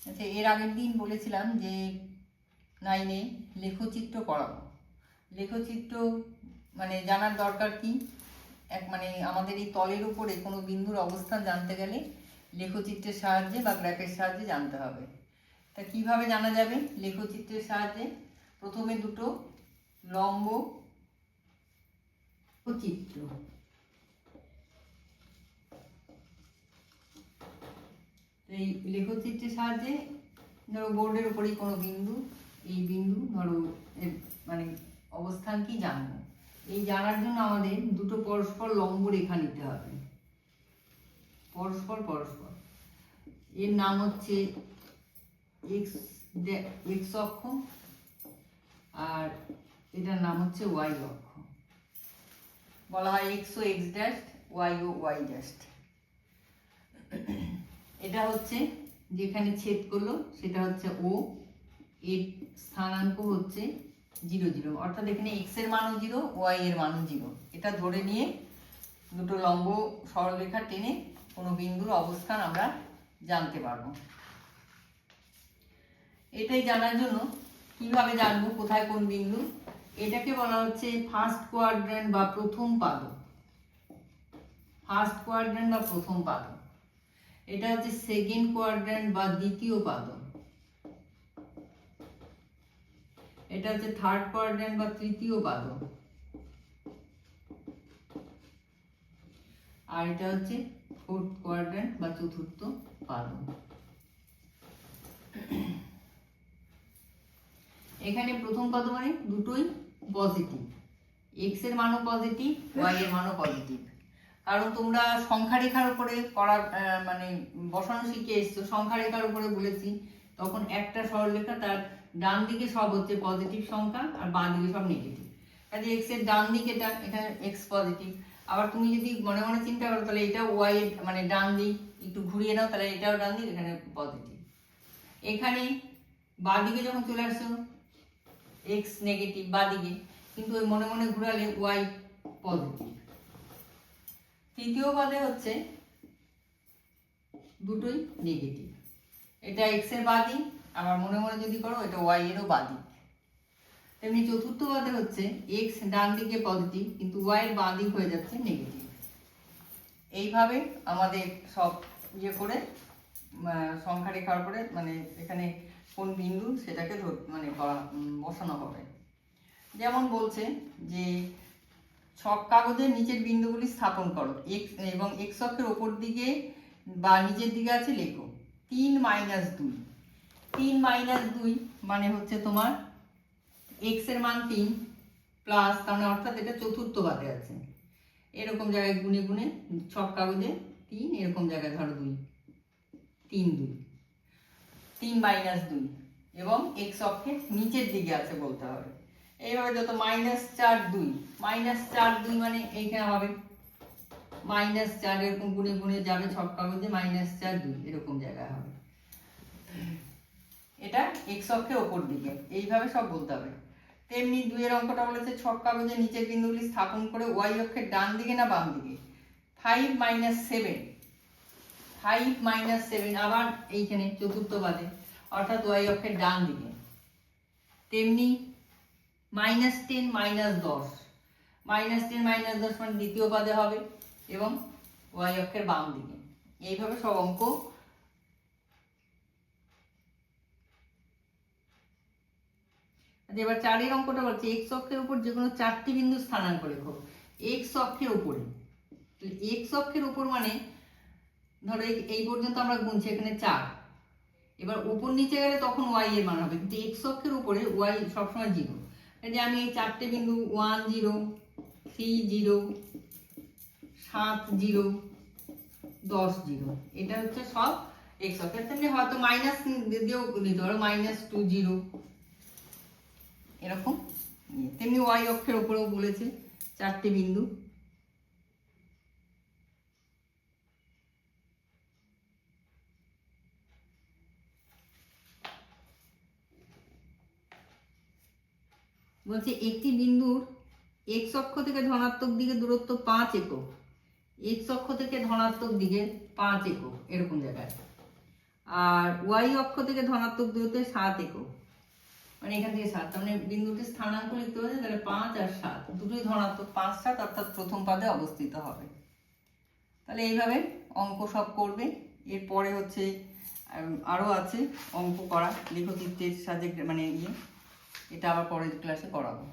আচ্ছা, এর আগের দিন বলেছিলাম যে 9-এ লেখচিত্র পড়াবো। লেখচিত্র মানে জানার দরকার কি, মানে আমাদের এই তলের উপরে কোনো বিন্দুর অবস্থান জানতে গেলে লেখচিত্রের সাহায্যে বা গ্রাফের সাহায্যে জানতে হবে। তা কিভাবে জানা যাবে? লেখচিত্রের সাহায্যে প্রথমে দুটো লম্ব চিত্র, এই লেখচিত্রের সাহায্যে ধরো বোর্ডের উপরেই কোনো বিন্দু, এই বিন্দু ধরো মানে অবস্থান কি জানবো। এই জানার জন্য আমাদের দুটো পরস্পর লম্ব রেখা নিতে হবে, পরস্পর পরস্পর। এর নাম হচ্ছে এক্স অক্ষ আর এটার নাম হচ্ছে ওয়াই অক্ষ। বলা হয় এক্স ও এক্স ড্যাশ, ওয়াই ও ওয়াই ড্যাশ। এটা হচ্ছে যেখানে ছেদ করলো সেটা হচ্ছে ও, এর স্থানাঙ্ক হচ্ছে 0 0, অর্থাৎ এখানে এক্স এর মানও 0, ওয়াই এর মানও 0। এটা ধরে নিয়ে দুটো লম্ব সরলরেখা টেনে কোনো বিন্দুর অবস্থান আমরা জানতে পারবো। এটাই জানার জন্য কিভাবে জানবো কোথায় কোন বিন্দু, এটাকে বলা হচ্ছে ফার্স্ট কোয়াড্র্যান্ট বা প্রথম পাদ। ফার্স্ট কোয়াড্র্যান্ট বা প্রথম পাদ। এটা হচ্ছে সেকেন্ড কোয়াড্র্যান্ট বা দ্বিতীয় পাদ। এটা হচ্ছে থার্ড কোয়াড্র্যান্ট বা তৃতীয় পাদ। আর এটা হচ্ছে ফোর্থ কোয়াড্র্যান্ট বা চতুর্থ পাদ। এখানে প্রথম পাদ মানে দুটোই পজিটিভ, এক্স এর মানও পজিটিভ, ওয়াই এর মানও পজিটিভ। কারণ তোমরা সংখ্যা রেখার উপরে করার মানে বসানো শিখে এসছো, সংখ্যা রেখার উপরে বলেছি, তখন একটা সরলরেখা তার ডান দিকে সব হচ্ছে পজিটিভ সংখ্যা আর বাঁ দিকে সব নেগেটিভ। কাজে এক্স এর ডান দিকেটা এখানে এক্স পজিটিভ। আবার তুমি যদি মনে মনে চিন্তা করো তাহলে এটা ওয়াই এর মানে ডান দিক, একটু ঘুরিয়ে নাও তাহলে এটাও ডান দিক, এখানে পজিটিভ। এখানে বাঁ দিকে যখন চলে আসছো এক্স নেগেটিভ বাঁ দিকে, কিন্তু ওই মনে মনে ঘুরালে ওয়াই পজিটিভ। তৃতীয় পদে হচ্ছে দুটোই নেগেটিভ, এটা এক্স এর বাঁ দিক, আবার মনে মনে যদি করো এটা ওয়াই এরও বাঁ দিক। তেমনি চতুর্থ পদে হচ্ছে এক্স ডান দিকে পজিটিভ কিন্তু ওয়াই এর বাঁ দিক হয়ে যাচ্ছে নেগেটিভ। এইভাবে আমাদের সব ইয়ে করে সংখ্যা রেখার উপরে মানে এখানে কোন বিন্দু সেটাকে মানে বসানো হবে। যেমন বলছে যে ছক কাগজের নিচের বিন্দুগুলি স্থাপন করো, এক্স এবং এক্স অক্ষের ওপর দিকে বা নিচের দিকে আছে লেখো 3 - 2। 3 - 2 মানে হচ্ছে তোমার এক্স এর মান 3 প্লাস, তার মানে অর্থাৎ এটা চতুর্থ পাদে আছে। এরকম জায়গায় গুনে গুনে ছক কাগজে 3, এরকম জায়গায় ধরো 2, 3 2, 3 - 2 এবং এক্স অক্ষের নিচের দিকে আছে বলতে হবে। এইভাবে যত -4 2, -4 2 মানে এইখানে হবে -4, এরকম গুনে গুনে যাবে ছক কাগজে -4 2 এরকম জায়গায় হবে। এটা এক্স অক্ষের ওপর দিকে, এইভাবে সব বলতে হবে। তেমনি 2 এর অঙ্কটা বলেছে ছক কাগজে নিচের বিন্দুগুলি স্থাপন করে ওয়াই অক্ষের ডান দিকে না বাম দিকে। 5 - 7, 5 - 7 আবার এইখানে চতুর্থ পাদে, অর্থাৎ ওয়াই অক্ষের ডান দিকে। তেমনি -10 - 10, -10 - 10 মানে দ্বিতীয় পাদে হবে এবং ওয়াই অক্ষের বাম দিকে। এইভাবে সব অঙ্ক এবার 4 এর অঙ্কটা বলছে এক্স অক্ষের উপর যে কোনো 4টি বিন্দু স্থানাঙ্ক লেখো। এক্স অক্ষের উপরে, এক্স অক্ষের উপর মানে ধরো এই পর্যন্ত আমরা গুনছি, এখানে 4, এবার উপর নিচে গেলে তখন ওয়াই এর মান হবে, কিন্তু এক্স অক্ষের উপরে ওয়াই সবসময় 0। এই যে আমি এই 4টে বিন্দু 1 0, 3 0, 7 0, 10 0, এটা হচ্ছে সব এক্স অক্ষের। তেমনি হয়তো মাইনাস দিয়েও দিতে পারো, -2 0 এরকম। তেমনি ওয়াই অক্ষের উপরেও বলেছে 4টে বিন্দু। বলছে একটি বিন্দুর এক্স অক্ষ থেকে ধনাত্মক দিকে দূরত্ব 5 একক, এক্স অক্ষ থেকে ধনাত্মক দিকে 5 একক এরকম জায়গায়। আর ওয়াই অক্ষ থেকে ধনাত্মক দূরত্বে 7 একক, মানে এখান থেকে 7, তার মানে বিন্দুটি স্থানাঙ্ক লিখতে হবে, তাহলে 5 আর 7 দুটোই ধনাত্মক, 5 7 অর্থাৎ প্রথম পাদে অবস্থিত হবে। তাহলে এইভাবে অঙ্ক সব করবে। এরপরে হচ্ছে আরও আছে অঙ্ক করা, লেখচিত্রের সাহায্যে, মানে এটা আবার পরের ক্লাসে করাবো।